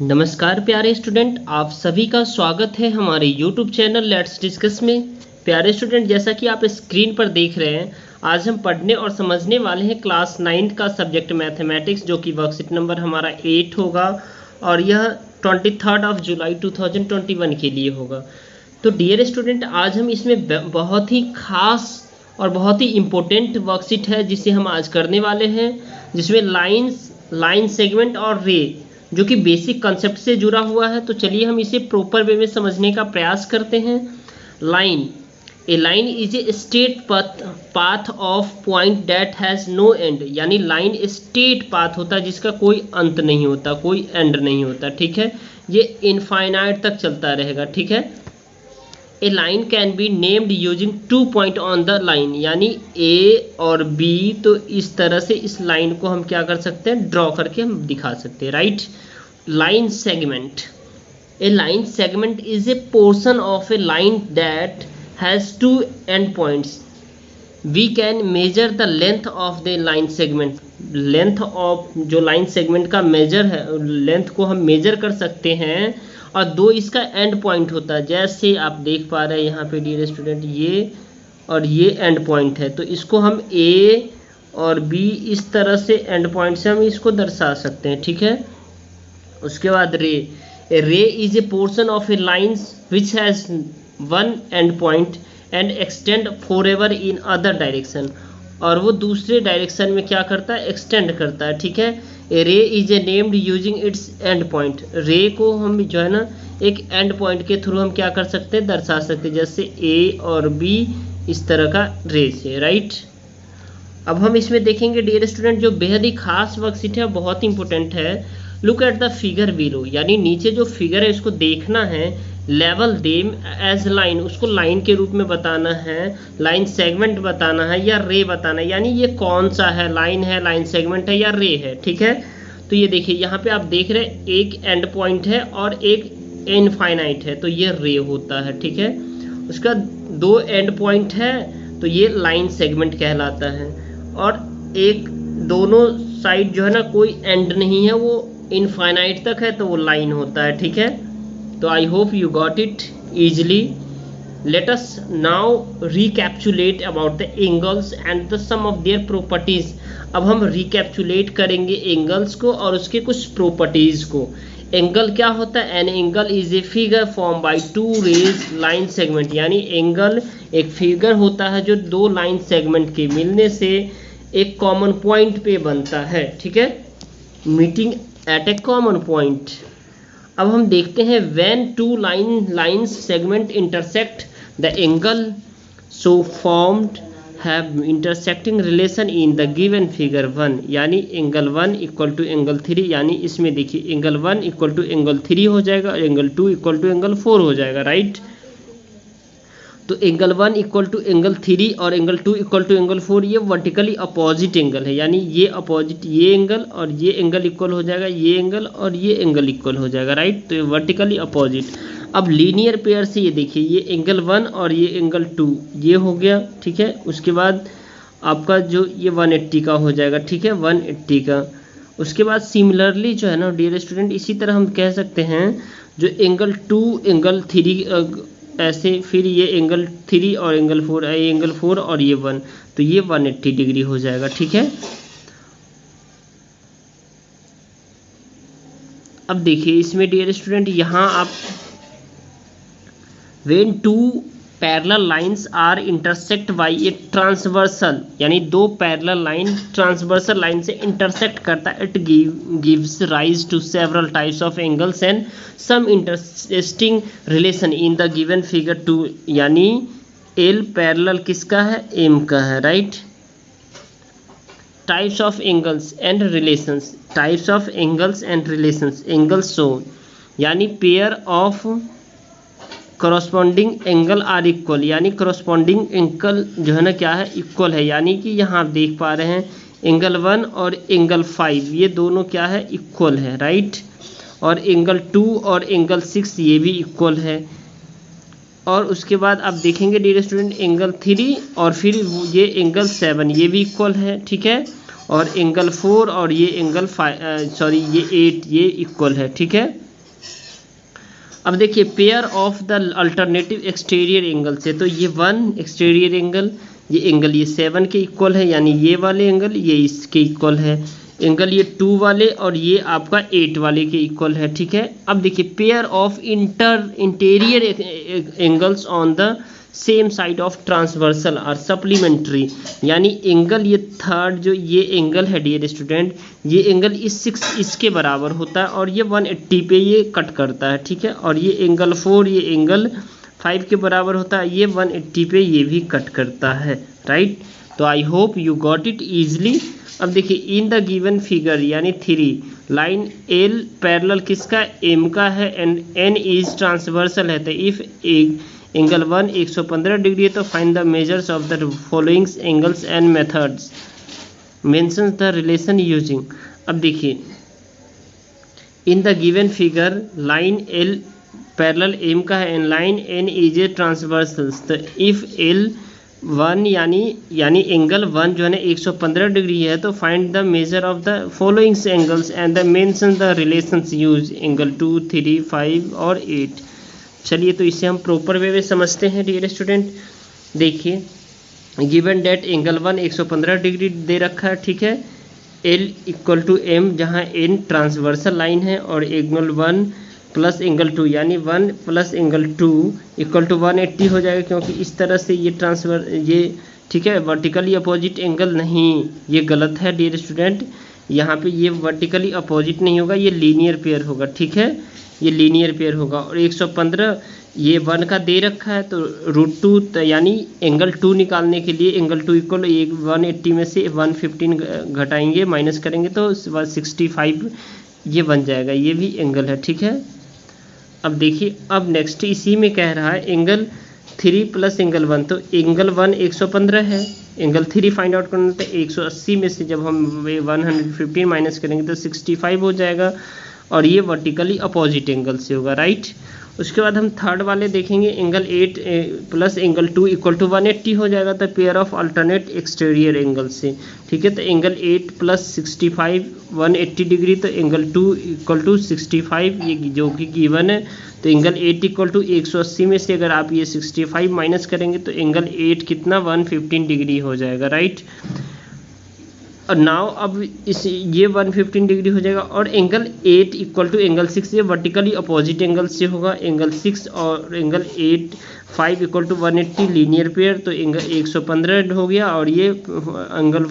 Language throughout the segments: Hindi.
नमस्कार प्यारे स्टूडेंट, आप सभी का स्वागत है हमारे YouTube चैनल लेट्स डिस्कस में। प्यारे स्टूडेंट, जैसा कि आप स्क्रीन पर देख रहे हैं, आज हम पढ़ने और समझने वाले हैं क्लास 9 का सब्जेक्ट मैथमेटिक्स, जो कि वर्कशीट नंबर हमारा 8 होगा और यह 23 जुलाई 2021 के लिए होगा। तो डियर स्टूडेंट, आज हम इसमें बहुत ही खास और बहुत ही इम्पोर्टेंट वर्कशीट है जिसे हम आज करने वाले हैं, जिसमें लाइन सेगमेंट और रे जो कि बेसिक कंसेप्ट से जुड़ा हुआ है। तो चलिए हम इसे प्रॉपर वे में समझने का प्रयास करते हैं। A line is a straight path of point that has no end, यानी लाइन स्ट्रेट पाथ होता है जिसका कोई अंत नहीं होता, कोई एंड नहीं होता, ठीक है। ये इनफाइनाइट तक चलता रहेगा, ठीक है। A line can be named using 2 point on the line, यानी ए और बी। तो इस तरह से इस लाइन को हम क्या कर सकते हैं, ड्रॉ करके हम दिखा सकते हैं, right. Line segment, a line segment is a portion of a line that has 2 and points. We can measure the length of the line segment. Length of जो लाइन सेगमेंट का मेजर है, लेंथ को हम मेजर कर सकते हैं, और 2 इसका एंड पॉइंट होता है। जैसे आप देख पा रहे हैं यहाँ पे डियर स्टूडेंट, ये और ये एंड पॉइंट है, तो इसको हम ए और बी इस तरह से एंड पॉइंट से हम इसको दर्शा सकते हैं, ठीक है। उसके बाद रे is a portion of A lines which has 1 and point and extend for ever in other direction, और वो दूसरे डायरेक्शन में क्या करता है, एक्सटेंड करता है, ठीक है। ए रे is a named using its and point. रे को हम जो है ना एक एंड पॉइंट के थ्रू हम क्या कर सकते हैं, दर्शा सकते हैं, जैसे ए और बी इस तरह का रे से, राइट। अब हम इसमें देखेंगे डियर स्टूडेंट, जो बेहद ही खास वर्कशीट है, बहुत इंपॉर्टेंट है। Look at the figure below, यानी नीचे जो फिगर है इसको देखना है। लेवल देम एज लाइन, उसको लाइन के रूप में बताना है, लाइन सेगमेंट बताना है या रे बताना है, यानी ये कौन सा है, लाइन है, लाइन सेगमेंट है या रे है, ठीक है। तो ये देखिए यहाँ पे आप देख रहे हैं एक एंड पॉइंट है और एक इनफाइनाइट है, तो ये रे होता है, ठीक है। उसका 2 एंड पॉइंट है, तो ये लाइन सेगमेंट कहलाता है, और एक दोनों साइड जो है ना कोई एंड नहीं है, वो इनफाइनाइट तक है, तो वो लाइन होता है, ठीक है। तो I hope you got it easily. Let us now recapitulate about the angles and the sum of their properties. अब हम रिकैप्चुलेट करेंगे एंगल्स को और उसके कुछ प्रॉपर्टीज को। एंगल क्या होता है, an angle is a figure form by 2 rays line segment, यानी एंगल एक फिगर होता है जो 2 लाइन सेगमेंट के मिलने से एक कॉमन पॉइंट पे बनता है, ठीक है, meeting at A common point. अब हम देखते हैं when 2 lines segment intersect the angle so formed have intersecting relation in the given figure 1, यानी एंगल 1 इक्वल टू एंगल 3, यानी इसमें देखिए एंगल 1 इक्वल टू एंगल 3 हो जाएगा और एंगल 2 इक्वल टू एंगल 4 हो जाएगा, राइट। तो एंगल 1 इक्वल टू एंगल 3 और एंगल 2 इक्वल टू एंगल 4, ये वर्टिकली अपोजिट एंगल है, यानी ये अपोजिट ये एंगल और ये एंगल इक्वल हो जाएगा, ये एंगल और ये एंगल इक्वल हो जाएगा, राइट। तो ये वर्टिकली अपोजिट। अब लीनियर पेयर से ये देखिए, ये एंगल 1 और ये एंगल 2 ये हो गया, ठीक है। उसके बाद आपका जो ये 180 का हो जाएगा, ठीक है, 180 का। उसके बाद सिमिलरली जो है ना डियर स्टूडेंट, इसी तरह हम कह सकते हैं जो एंगल 2 एंगल 3 ऐसे, फिर ये एंगल 3 और एंगल 4, एंगल 4 और ये 1, तो ये 180 डिग्री हो जाएगा, ठीक है। अब देखिए इसमें डियर स्टूडेंट, यहाँ आप when 2 parallel lines are intersect by a transversal, यानी 2 पैरेलल लाइन ट्रांसवर्सल लाइन से इंटरसेक्ट करता है, it gives rise to several types of angles and some interesting relation in the given figure 2, यानी एल पैरेलल किसका है, एम का है, right. Types of angles and relations, types of angles and relations, angles show, यानी pair of corresponding angle are equal, यानी करस्पॉन्डिंग एंगल जो है ना क्या है, इक्वल है, यानी कि यहाँ आप देख पा रहे हैं एंगल 1 और एंगल 5 ये दोनों क्या है, इक्वल है, राइट। और एंगल 2 और एंगल 6 ये भी इक्वल है। और उसके बाद आप देखेंगे डियर स्टूडेंट एंगल 3 और फिर ये एंगल 7 ये भी इक्वल है, ठीक है। और एंगल 4 और ये एंगल 5 ये 8 ये इक्वल है, ठीक है। अब देखिए pair of the alternative exterior angle से, तो ये 1 एक्सटीरियर एंगल, ये एंगल ये 7 के इक्वल है, यानी ये वाले एंगल ये इसके इक्वल है, एंगल ये 2 वाले और ये आपका 8 वाले के इक्वल है, ठीक है। अब देखिए pair of interior angles on the same side of transversal are supplementary, यानी एंगल ये थर्ड जो ये एंगल है डियर स्टूडेंट, ये एंगल इसके बराबर होता है और ये 180 पे ये कट करता है, ठीक है। और ये एंगल 4 ये एंगल 5 के बराबर होता है, ये 180 पे ये भी कट करता है, राइट। तो I hope you got it easily. अब देखिए इन द गिवन फिगर यानी 3 लाइन एल पैरेलल किसका, एम का है एंड एन इज ट्रांसवर्सल है, तो इफ एंगल 1 115 डिग्री है तो find the measures of the following angles and methods, mentions the relation using. अब देखिए in the given figure line L parallel M का है and line N is a transversal, तो इफ एल 1 यानी एंगल 1 जो है ना 115 डिग्री है, तो find the measure of the following angles and the mention the relations use, angle 2 3 5 और 8। चलिए तो इसे हम प्रॉपर वे में समझते हैं डियर स्टूडेंट। देखिए गिवन डेट एंगल 1 115 डिग्री दे रखा है, ठीक है। एल इक्वल टू एम जहाँ एन ट्रांसवर्सल लाइन है और एंगल 1 प्लस एंगल 2 यानी 1 प्लस एंगल 2 इक्वल टू 180 हो जाएगा, क्योंकि इस तरह से ये ठीक है वर्टिकली अपोजिट एंगल नहीं, ये गलत है डियर स्टूडेंट। यहाँ पे ये वर्टिकली अपोजिट नहीं होगा, ये लीनियर पेयर होगा, ठीक है, ये लीनियर पेयर होगा। और 115 ये 1 का दे रखा है तो √2 यानी एंगल 2 निकालने के लिए एंगल 2 इक्वल 180 में से 115 घटाएंगे माइनस करेंगे तो 65 ये बन जाएगा, ये भी एंगल है, ठीक है। अब देखिए अब नेक्स्ट इसी में कह रहा है एंगल 3 प्लस एंगल 1, तो एंगल 1 115 है, एंगल 3 फाइंड आउट करना है, 180 में से जब हम 115 माइनस करेंगे तो 65 हो जाएगा और ये वर्टिकली अपोजिट एंगल से होगा, राइट। उसके बाद हम थर्ड वाले देखेंगे angle 8 plus angle 2 equal to 180 हो जाएगा, तो pair of alternate exterior angle से, ठीक है। तो एंगल 8 प्लस 65 180 डिग्री, तो एंगल 2 इक्वल टू 65 ये जो कि गिवन है, तो एंगल 8 इक्वल टू 180 में से अगर आप ये 65 माइनस करेंगे तो एंगल 8 कितना 115 डिग्री हो जाएगा, राइट। और नाउ अब इस ये 115 डिग्री हो जाएगा और एंगल 8 इक्वल टू एंगल 6 ये वर्टिकली अपोजिट एंगल से होगा, एंगल 6 और angle 5 equal to 180 linear pair, तो एंगल 115 हो गया और ये एंगल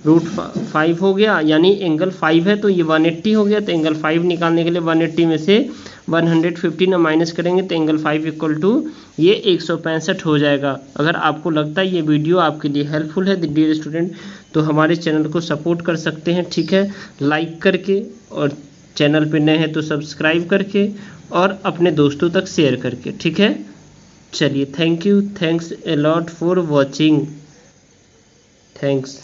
√5 हो गया, यानी एंगल 5 है तो ये 180 हो गया, तो एंगल 5 निकालने के लिए 180 में से 115 माइनस करेंगे तो एंगल 5 इक्वल टू ये 165 हो जाएगा। अगर आपको लगता है ये वीडियो आपके लिए हेल्पफुल है डियर स्टूडेंट, तो हमारे चैनल को सपोर्ट कर सकते हैं, ठीक है, लाइक करके, और चैनल पे नए हैं तो सब्सक्राइब करके और अपने दोस्तों तक शेयर करके, ठीक है। चलिए thank you, thanks a lot for watching, thanks.